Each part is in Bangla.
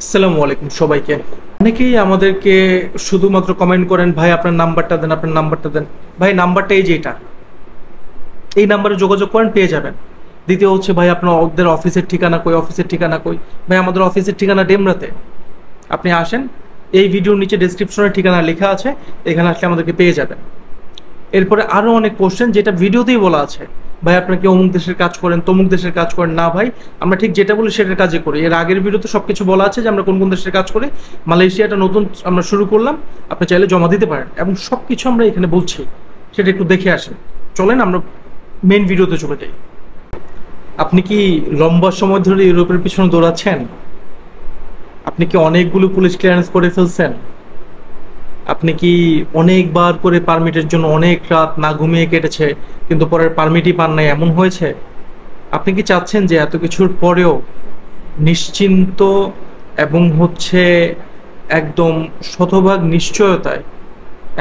আসসালামু আলাইকুম সবাইকে। অনেকেই আমাদেরকে শুধুমাত্র কমেন্ট করেন, ভাই আপনার নাম্বারটা দেন, আপনার নাম্বারটা দেন। ভাই নাম্বারটা এই যে এটা, এই নাম্বারে যোগাযোগ করেন, পেয়ে যাবেন। দ্বিতীয় হচ্ছে, ভাই আপনার ওদের অফিসের ঠিকানা কই, অফিসের ঠিকানা কই? ভাই আমাদের অফিসের ঠিকানা ডেমরাতে। আপনি আসেন, এই ভিডিওর নিচে ডেসক্রিপশনের ঠিকানা লেখা আছে, এখানে আসলে আমাদেরকে পেয়ে যাবেন। এরপরে আরও অনেক কোশ্চেন যেটা ভিডিওতেই বলা আছে, ভাই আপনার কি অমুক দেশের কাজ করেন, তমুক দেশের কাজ করেন? না ভাই, আমরা ঠিক যেটা বলি সেটার কাজই করি। এর আগের ভিডিওতে সব কিছু বলা আছে যে আমরা কোন কোন দেশের কাজ করি। মালয়েশিয়াটা নতুন আমরা শুরু করলাম, আপনি চাইলে জমা দিতে পারেন, এবং সব কিছু আমরা এখানে বলছি, সেটা একটু দেখে আসেন। চলেন আমরা মেন ভিডিওতে চলে যাই। আপনি কি লম্বা সময় ধরে ইউরোপের পিছনে দৌড়াচ্ছেন? আপনি কি অনেকগুলো পুলিশ ক্লিয়ারেন্স করে ফেলছেন? আপনি কি অনেকবার করে পারমিটের জন্য অনেক রাত না ঘুমিয়ে কেটেছে, কিন্তু পরের পারমিটই পান নাই, এমন হয়েছে? আপনি কি চাচ্ছেন যে এত কিছুর পরেও নিশ্চিন্ত এবং একদম শতভাগ নিশ্চয়তায়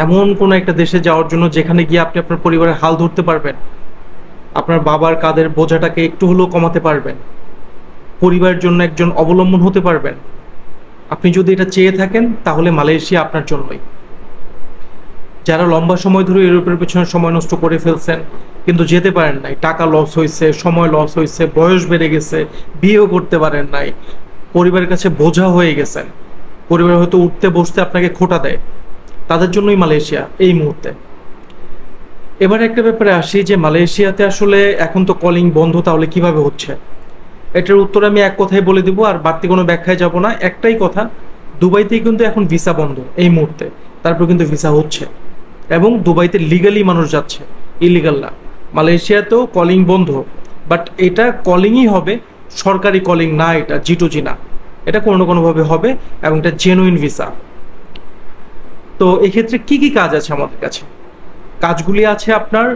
এমন কোনো একটা দেশে যাওয়ার জন্য যেখানে গিয়ে আপনি আপনার পরিবারের হাল ধরতে পারবেন, আপনার বাবার কাঁধের বোঝাটাকে একটু হলেও কমাতে পারবেন, পরিবারের জন্য একজন অবলম্বন হতে পারবেন? আপনি যদি এটা চেয়ে থাকেন তাহলে মালয়েশিয়া আপনার জন্যই। যারা লম্বা সময় ধরে ইউরোপের পেছনে সময় নষ্ট করে ফেলছেন কিন্তু যেতে পারেন নাই, টাকা লস হয়েছে, সময় লস হয়েছে, বয়স বেড়ে গেছে, বিয়েও করতে পারেন নাই, পরিবারের কাছে বোঝা হয়ে গেছেন, পরিবার হয়তো উঠতে বসতে আপনাকে খোঁটা দেয়, তাদের জন্যই মালয়েশিয়া এই মুহূর্তে। এবার একটা ব্যাপারে আসি যে মালয়েশিয়াতে আসলে এখন তো কলিং বন্ধ, তাহলে কিভাবে হচ্ছে? এটার উত্তর আমি এক কথায় বলে দিব, আর বাড়তি কোনো ব্যাখ্যায় যাব না। একটাই কথা, দুবাইতেই কিন্তু এখন ভিসা বন্ধ এই মুহূর্তে, তারপর কিন্তু ভিসা হচ্ছে, এবং দুবাইতে লিগালি মানুষ যাচ্ছে, ইলিগাল না। মালয়েশিয়াতেও কলিং বন্ধ, বাট এটা কলিংই হবে, সরকারি কলিং না, এটা জি2জি না, এটা কোনো না কোনোভাবে হবে, এবং এটা জেনুইন ভিসা। তো এক্ষেত্রে কি কি কাজ আছে আমাদের কাছে? কাজগুলি আছে আপনার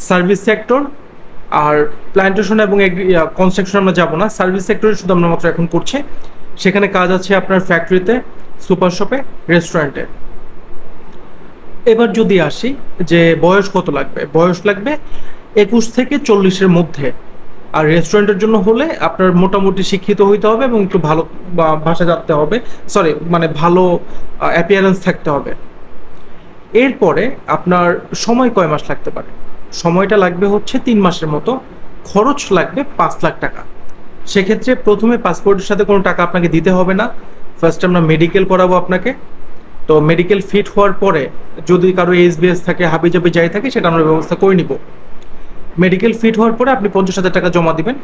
সার্ভিস সেক্টর আর প্ল্যান্টেশন এবং কনস্ট্রাকশন আমরা যাব না, সার্ভিস সেক্টরে শুধু আমরা মাত্র এখন করছি। সেখানে কাজ আছে আপনার ফ্যাক্টরিতে, সুপার শপে, রেস্টুরেন্টে। এবার যদি আসি যে বয়স কত লাগবে, বয়স লাগবে 21 থেকে 40-এর মধ্যে। আর রেস্টুরেন্টের জন্য হলে আপনার মোটামুটি শিক্ষিত হইতে হবে এবং একটু ভালো ভাষা জানতে হবে, মানে ভালো অ্যাপিয়ারেন্স থাকতে হবে। এরপরে আপনার সময় কয় মাস লাগতে পারে? সময়টা লাগবে 3 মাসের মতো। খরচ লাগবে 5 লাখ টাকা। সেক্ষেত্রে প্রথমে পাসপোর্টের সাথে কোনো টাকা আপনাকে দিতে হবে না। ফার্স্ট আমরা মেডিকেল করাবো আপনাকে। তো মেডিকেল ফিট হওয়ার পরে যদি কারো এইচবিএস থাকে, হাবিজাবি যাই থাকে, সেটা আমরা ব্যবস্থা করে নিব। মেডিকেল ফিট হওয়ার পরে আপনি 50,000 টাকা জমা দিবেন।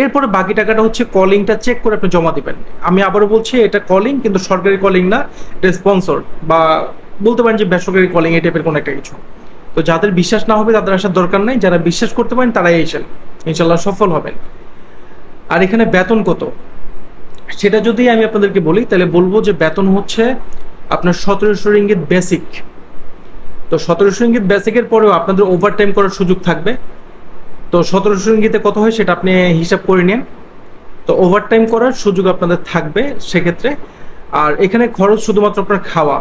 এরপরে বাকি টাকাটা কলিংটা চেক করে আপনি জমা দিবেন। আমি আবারও বলছি, এটা কলিং, কিন্তু সরকারি কলিং না, এটা স্পন্সর, বা বলতে পারেন যে বেসরকারি কলিং, এই টাইপের কোনো একটা কিছু। তো যাদের বিশ্বাস না হবে তাদের আসার দরকার নাই, যারা বিশ্বাস করতে পারেন তারাই এসেন, ইনশাল্লাহ সফল হবেন। আর এখানে বেতন কত সেটা যদি আমি আপনাদেরকে বলি, তাহলে বলবো যে বেতন আপনার 1700 রিঙ্গিত বেসিক। তো 1700 রিঙ্গিত বেসিকের পরেও আপনাদের ওভারটাইম করার সুযোগ থাকবে। তো 1700 রিঙ্গিতে কত হয় সেটা আপনি হিসাব করে নিন। তো ওভারটাইম করার সুযোগ আপনাদের থাকবে সেক্ষেত্রে। আর এখানে খরচ শুধুমাত্র আপনার খাওয়া,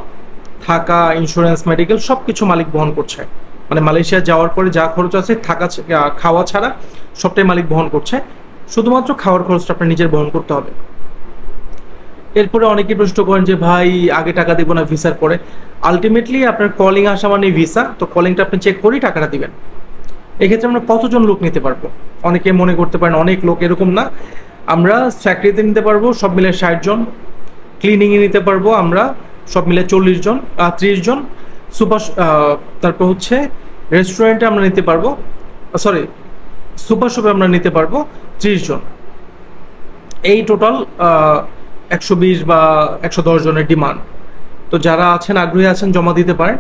থাকা, ইন্স্যুরেন্স, মেডিকেল সব কিছু মালিক বহন করছে। মানে মালয়েশিয়া যাওয়ার পরে যা খরচ আছে, খাওয়া ছাড়া সবটাই মালিক বহন করছে। শুধুমাত্র খাওয়ার খরচটা আপনার নিজের বহন করতে হবে। এরপরে অনেকেই প্রশ্ন করেন যে ভাই আগে টাকা দিব না ভিসার পরে? আলটিমেটলি আপনার কলিং আসা মানে ভিসা, তো কলিংটা আপনি চেক করেই টাকাটা দিবেন। এক্ষেত্রে আমরা কতজন লোক নিতে পারবো? অনেকে মনে করতে পারেন অনেক লোক, এরকম না। আমরা ফ্যাক্টরিতে নিতে পারবো সব মিলে 60 জন, ক্লিনিংয়ে নিতে পারবো আমরা সব মিলে 40 জন, 30 জন, তারপর রেস্টুরেন্টে আমরা নিতে পারবো, সুপার শপে আমরা নিতে পারবো 30 জন। এই টোটাল 120 বা 110 জনের ডিমান্ড। তো যারা আছেন, আগ্রহী আছেন, জমা দিতে পারেন।